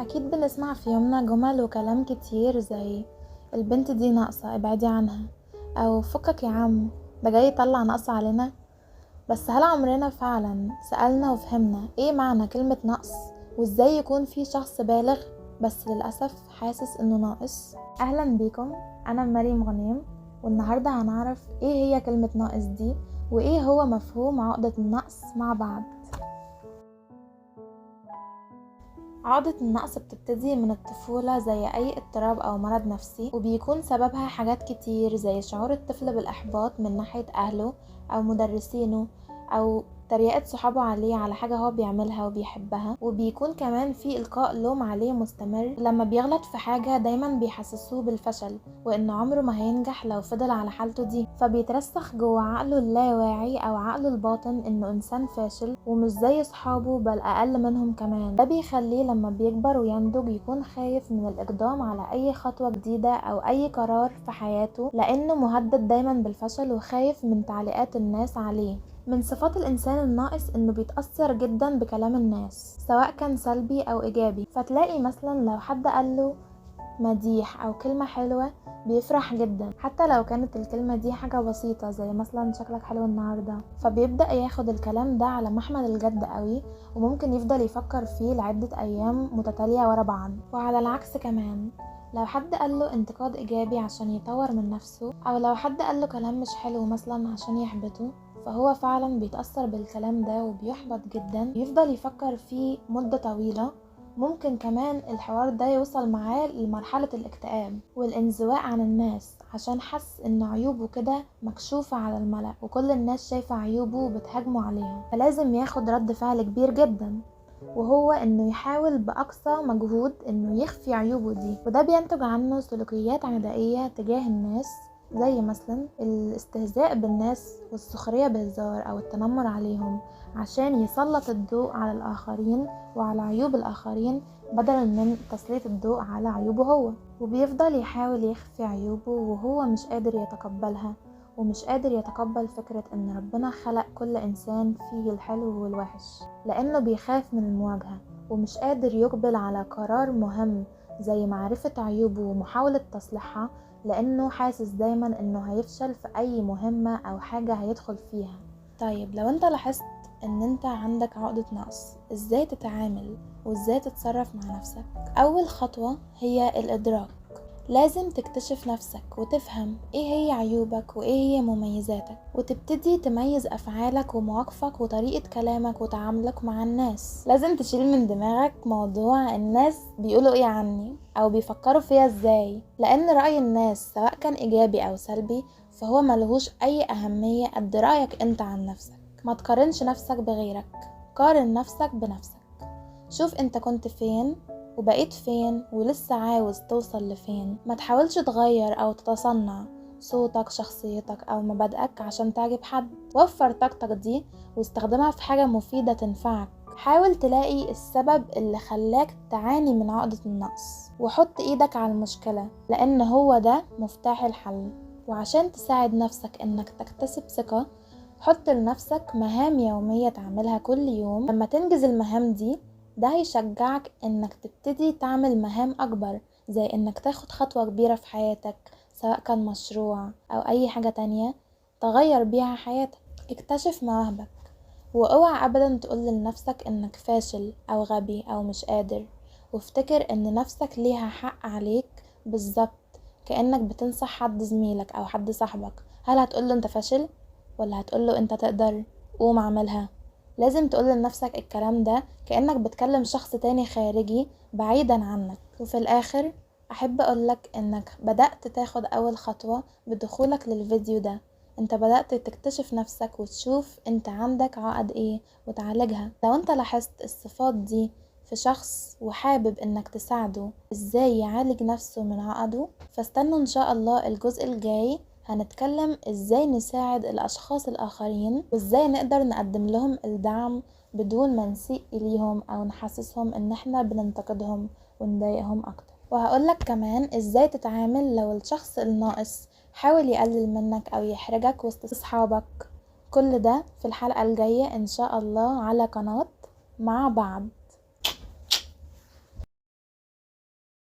أكيد بنسمع في يومنا جمل وكلام كتير زي البنت دي ناقصة ابعدي عنها، أو فكك يا عم ده جاي يطلع نقص علينا. بس هل عمرنا فعلا سألنا وفهمنا ايه معنى كلمة نقص، وازاي يكون في شخص بالغ بس للأسف حاسس انه ناقص؟ أهلا بيكم، أنا مريم غنيم، والنهاردة هنعرف ايه هي كلمة ناقص دي وايه هو مفهوم عقدة النقص مع بعض. عقدة النقص بتبتدي من الطفولة زي أي اضطراب أو مرض نفسي، وبيكون سببها حاجات كتير زي شعور الطفل بالإحباط من ناحية أهله أو مدرسينه، أو تريقة صحابه عليه على حاجة هو بيعملها وبيحبها. وبيكون كمان في إلقاء لوم عليه مستمر، لما بيغلط في حاجة دايما بيحسسوه بالفشل وإن عمره ما هينجح لو فضل على حالته دي، فبيترسخ جوه عقله اللاواعي أو عقله الباطن إنه إنسان فاشل ومش زي صحابه بل أقل منهم كمان. ده بيخليه لما بيكبر وينضج يكون خايف من الإقدام على أي خطوة جديدة أو أي قرار في حياته، لأنه مهدد دايما بالفشل وخايف من تعليقات الناس عليه. من صفات الإنسان الناقص إنه بيتأثر جدا بكلام الناس سواء كان سلبي أو إيجابي، فتلاقي مثلا لو حد قاله مديح أو كلمة حلوة بيفرح جدا حتى لو كانت الكلمة دي حاجة بسيطة زي مثلا شكلك حلو النهاردة، فبيبدأ ياخد الكلام ده على محمل الجد قوي، وممكن يفضل يفكر فيه لعدة أيام متتالية ورا بعض. وعلى العكس كمان لو حد قاله انتقاد إيجابي عشان يطور من نفسه، أو لو حد قاله كلام مش حلو مثلا عشان يحبطه، فهو فعلا بيتأثر بالكلام ده وبيحبط جدا، يفضل يفكر فيه مدة طويلة. ممكن كمان الحوار ده يوصل معاه لمرحلة الاكتئاب والانزواء عن الناس عشان حس ان عيوبه كده مكشوفة على الملأ وكل الناس شايفة عيوبه وبتهاجمه عليها، فلازم ياخد رد فعل كبير جدا، وهو انه يحاول باقصى مجهود انه يخفي عيوبه دي. وده بينتج عنه سلوكيات عدائية تجاه الناس زي مثلا الاستهزاء بالناس والسخرية بالهزار او التنمر عليهم عشان يسلط الضوء على الاخرين وعلى عيوب الاخرين بدلا من تسليط الضوء على عيوبه هو. وبيفضل يحاول يخفي عيوبه وهو مش قادر يتقبلها، ومش قادر يتقبل فكرة ان ربنا خلق كل انسان فيه الحلو والوحش، لانه بيخاف من المواجهة ومش قادر يقبل على قرار مهم زي معرفة عيوبه ومحاولة تصليحها، لانه حاسس دايما انه هيفشل في اي مهمة او حاجة هيدخل فيها. طيب لو انت لاحظت ان انت عندك عقدة نقص، ازاي تتعامل وازاي تتصرف مع نفسك؟ اول خطوة هي الادراك. لازم تكتشف نفسك وتفهم ايه هي عيوبك وايه هي مميزاتك، وتبتدي تميز افعالك ومواقفك وطريقة كلامك وتعاملك مع الناس. لازم تشيل من دماغك موضوع الناس بيقولوا ايه عني او بيفكروا فيا ازاي، لان رأي الناس سواء كان ايجابي او سلبي فهو ملهوش اي اهمية قد رأيك انت عن نفسك. ما تقارنش نفسك بغيرك، قارن نفسك بنفسك. شوف انت كنت فين وبقيت فين ولسه عاوز توصل لفين. ما تحاولش تغير او تتصنع صوتك شخصيتك او مبادئك عشان تعجب حد. وفر طاقتك دي واستخدمها في حاجة مفيدة تنفعك. حاول تلاقي السبب اللي خلاك تعاني من عقدة النقص وحط ايدك على المشكلة، لان هو ده مفتاح الحل. وعشان تساعد نفسك انك تكتسب ثقة، حط لنفسك مهام يومية تعملها كل يوم. لما تنجز المهام دي ده هيشجعك انك تبتدي تعمل مهام اكبر، زي انك تاخد خطوة كبيرة في حياتك سواء كان مشروع او اي حاجة تانية تغير بيها حياتك. اكتشف مواهبك، واوعى ابدا تقول لنفسك انك فاشل او غبي او مش قادر، وافتكر ان نفسك ليها حق عليك بالظبط كأنك بتنصح حد زميلك او حد صاحبك. هل هتقوله انت فاشل ولا هتقوله انت تقدر قوم اعملها؟ لازم تقول لنفسك الكلام ده كأنك بتكلم شخص تاني خارجي بعيدا عنك. وفي الاخر احب اقولك انك بدأت تاخد اول خطوة بدخولك للفيديو ده. انت بدأت تكتشف نفسك وتشوف انت عندك عقد ايه وتعالجها. لو انت لاحظت الصفات دي في شخص وحابب انك تساعده ازاي يعالج نفسه من عقده، فاستنوا ان شاء الله الجزء الجاي هنتكلم ازاي نساعد الاشخاص الاخرين وازاي نقدر نقدم لهم الدعم بدون ما نسيء اليهم او نحسسهم ان احنا بننتقدهم ونضايقهم اكتر. وهقولك كمان ازاي تتعامل لو الشخص الناقص حاول يقلل منك او يحرجك وسط اصحابك. كل ده في الحلقة الجاية ان شاء الله على قناة مع بعض.